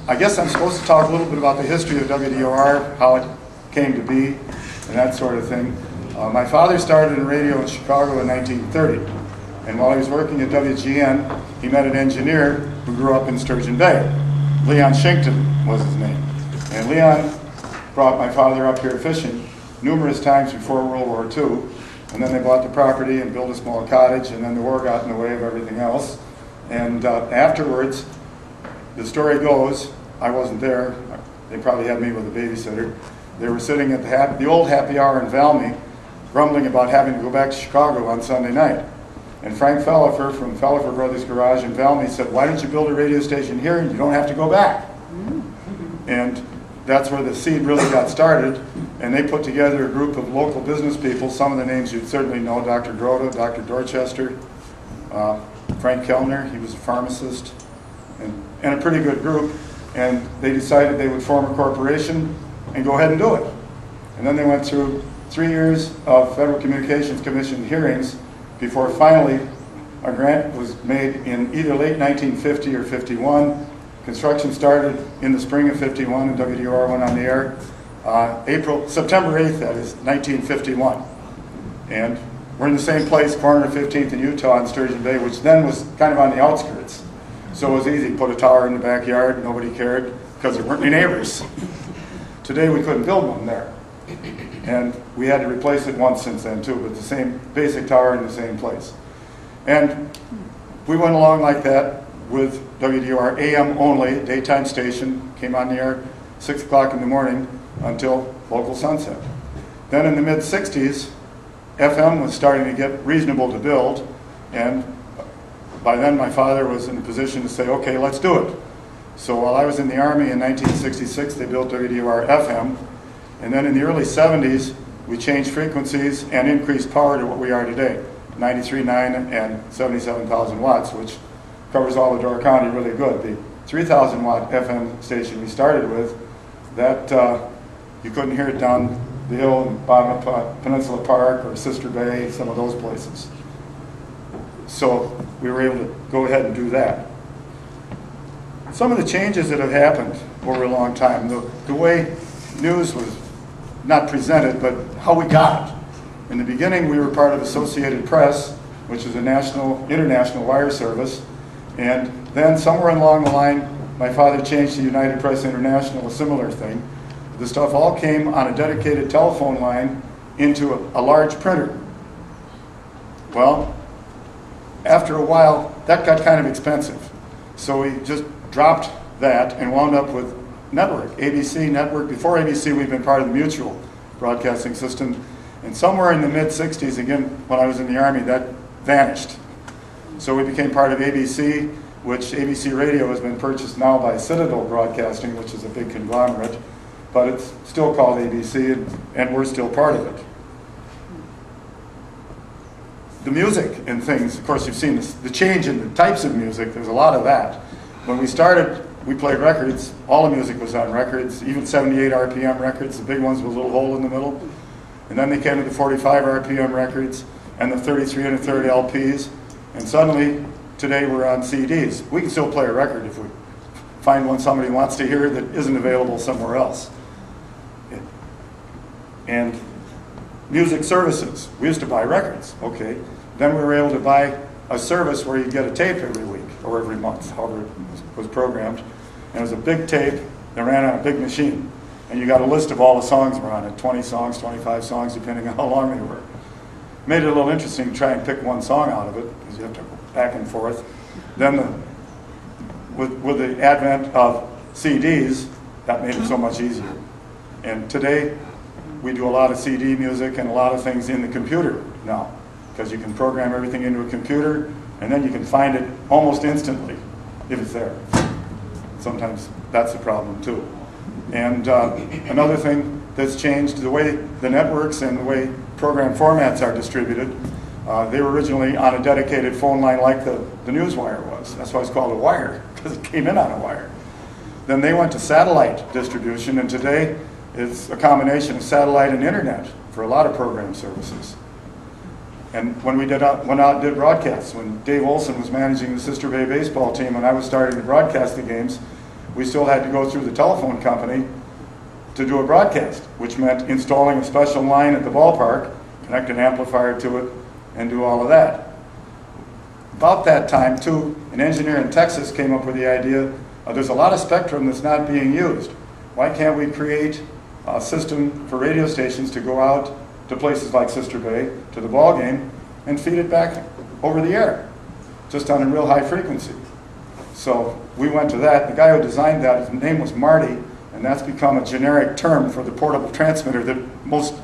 I guess I'm supposed to talk a little bit about the history of WDOR, how it came to be, and that sort of thing. My father started in radio in Chicago in 1930, and while he was working at WGN, he met an engineer who grew up in Sturgeon Bay. Leon Shinkton was his name. And Leon brought my father up here fishing numerous times before World War II, and then they bought the property and built a small cottage, and then the war got in the way of everything else. And afterwards, the story goes, I wasn't there, they probably had me with a babysitter. They were sitting at the old happy hour in Valmy, grumbling about having to go back to Chicago on Sunday night. And Frank Fellifer from Fellifer Brothers Garage in Valmy said, why don't you build a radio station here and you don't have to go back? And that's where the seed really got started. And they put together a group of local business people, some of the names you'd certainly know, Dr. Grota, Dr. Dorchester, Frank Kellner, he was a pharmacist, and a pretty good group. And they decided they would form a corporation and go ahead and do it. And then they went through 3 years of Federal Communications Commission hearings before finally a grant was made in either late 1950 or 51. Construction started in the spring of 51 and WDOR went on the air September 8th, that is, 1951. And we're in the same place, corner of 15th and Utah in Sturgeon Bay, which then was kind of on the outskirts. So it was easy, put a tower in the backyard, nobody cared, because there weren't any neighbors. Today we couldn't build one there. And we had to replace it once since then too, but the same basic tower in the same place. And we went along like that with WDOR AM only, daytime station, came on the air 6 o'clock in the morning until local sunset. Then in the mid-60s, FM was starting to get reasonable to build, and by then my father was in a position to say, okay, let's do it. So while I was in the Army in 1966, they built WDOR FM, and then in the early 70s, we changed frequencies and increased power to what we are today, 93.9 and 77,000 watts, which covers all of Door County really good. The 3,000 watt FM station we started with, that you couldn't hear it down the hill in the bottom of Peninsula Park or Sister Bay, some of those places. So we were able to go ahead and do that. Some of the changes that have happened over a long time, the way news was not presented, but how we got it. In the beginning, we were part of Associated Press, which is a international wire service, and then somewhere along the line, my father changed to United Press International, a similar thing. The stuff all came on a dedicated telephone line into a large printer. Well, after a while, that got kind of expensive. So we just dropped that and wound up with network, ABC network. Before ABC, we've been part of the Mutual broadcasting system. And somewhere in the mid-60s, again, when I was in the Army, that vanished. So we became part of ABC, which ABC Radio has been purchased now by Citadel Broadcasting, which is a big conglomerate. But it's still called ABC, and we're still part of it. The music and things, of course, you've seen the change in the types of music. There's a lot of that. When we started, we played records. All the music was on records, even 78 RPM records, the big ones with a little hole in the middle. And then they came to the 45 RPM records and the 33 1/3 LPs. And suddenly, today we're on CDs. We can still play a record if we find one somebody wants to hear that isn't available somewhere else. And music services. We used to buy records, okay. Then we were able to buy a service where you get a tape every week or every month, however it was programmed. And it was a big tape that ran on a big machine. And you got a list of all the songs that were on it, 20 songs, 25 songs, depending on how long they were. Made it a little interesting to try and pick one song out of it, because you have to go back and forth. Then with the advent of CDs, that made it so much easier. And today, we do a lot of CD music and a lot of things in the computer now, because you can program everything into a computer, and then you can find it almost instantly, if it's there. Sometimes that's the problem too. And another thing that's changed, the way the networks and the way program formats are distributed. They were originally on a dedicated phone line like the newswire was. That's why it's called a wire, because it came in on a wire. Then they went to satellite distribution, and today it's a combination of satellite and internet for a lot of program services. And when we went out and did broadcasts, when Dave Olson was managing the Sister Bay baseball team and I was starting to broadcast the games, we still had to go through the telephone company to do a broadcast, which meant installing a special line at the ballpark, connect an amplifier to it, and do all of that. About that time, too, an engineer in Texas came up with the idea, there's a lot of spectrum that's not being used. Why can't we create a system for radio stations to go out to places like Sister Bay, to the ball game, and feed it back over the air, just on a real high frequency. So we went to that. The guy who designed that, his name was Marty, and that's become a generic term for the portable transmitter that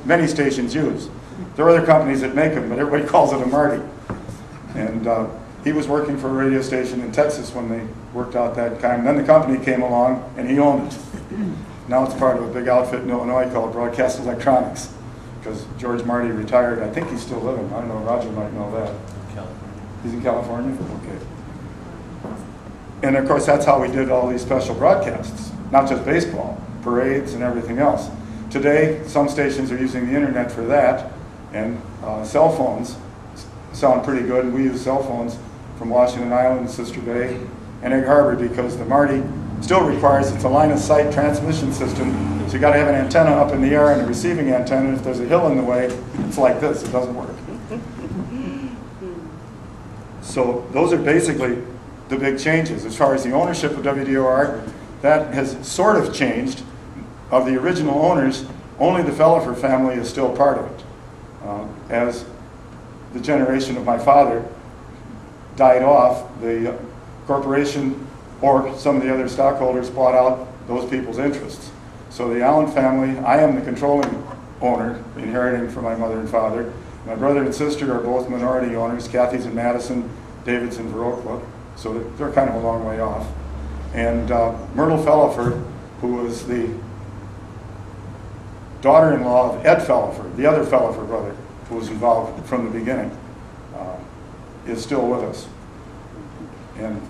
many stations use. There are other companies that make them, but everybody calls it a Marty. And he was working for a radio station in Texas when they worked out that kind. And then the company came along, and he owned it. Now it's part of a big outfit in Illinois called Broadcast Electronics, because George Marty retired. I think he's still living. I don't know. Roger might know that. He's in California? Okay. And of course, that's how we did all these special broadcasts, not just baseball, parades and everything else. Today, some stations are using the internet for that, and cell phones sound pretty good. We use cell phones from Washington Island, Sister Bay, and Egg Harbor, because the Marty still requires, it's a line of sight transmission system, so you got to have an antenna up in the air and a receiving antenna. If there's a hill in the way, it's like this, it doesn't work. So those are basically the big changes. As far as the ownership of WDOR, that has sort of changed. Of the original owners, only the Fellifer family is still part of it. As the generation of my father died off, the corporation or some of the other stockholders bought out those people's interests. So the Allen family, I am the controlling owner, inheriting from my mother and father. My brother and sister are both minority owners. Kathy's in Madison, David's in Viroqua, so they're kind of a long way off. And Myrtle Fellifer, who was the daughter-in-law of Ed Fellifer, the other Fellifer brother, who was involved from the beginning, is still with us. And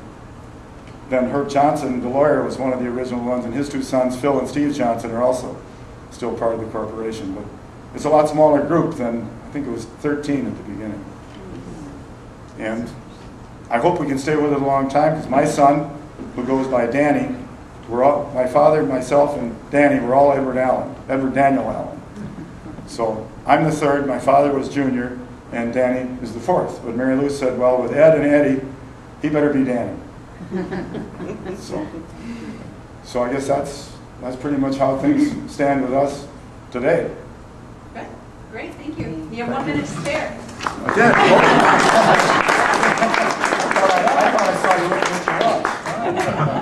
then Herb Johnson, the lawyer, was one of the original ones, and his two sons, Phil and Steve Johnson, are also still part of the corporation. But it's a lot smaller group than, I think it was 13 at the beginning. And I hope we can stay with it a long time, because my son, who goes by Danny, my father, myself, and Danny, we're all Edward Daniel Allen. So I'm the third, my father was junior, and Danny is the fourth. But Mary Lou said, well, with Ed and Eddie, he better be Danny. So I guess that's pretty much how things stand with us today. Okay, great, thank you. You have 1 minute to spare. I did. I thought I saw you looking at your watch.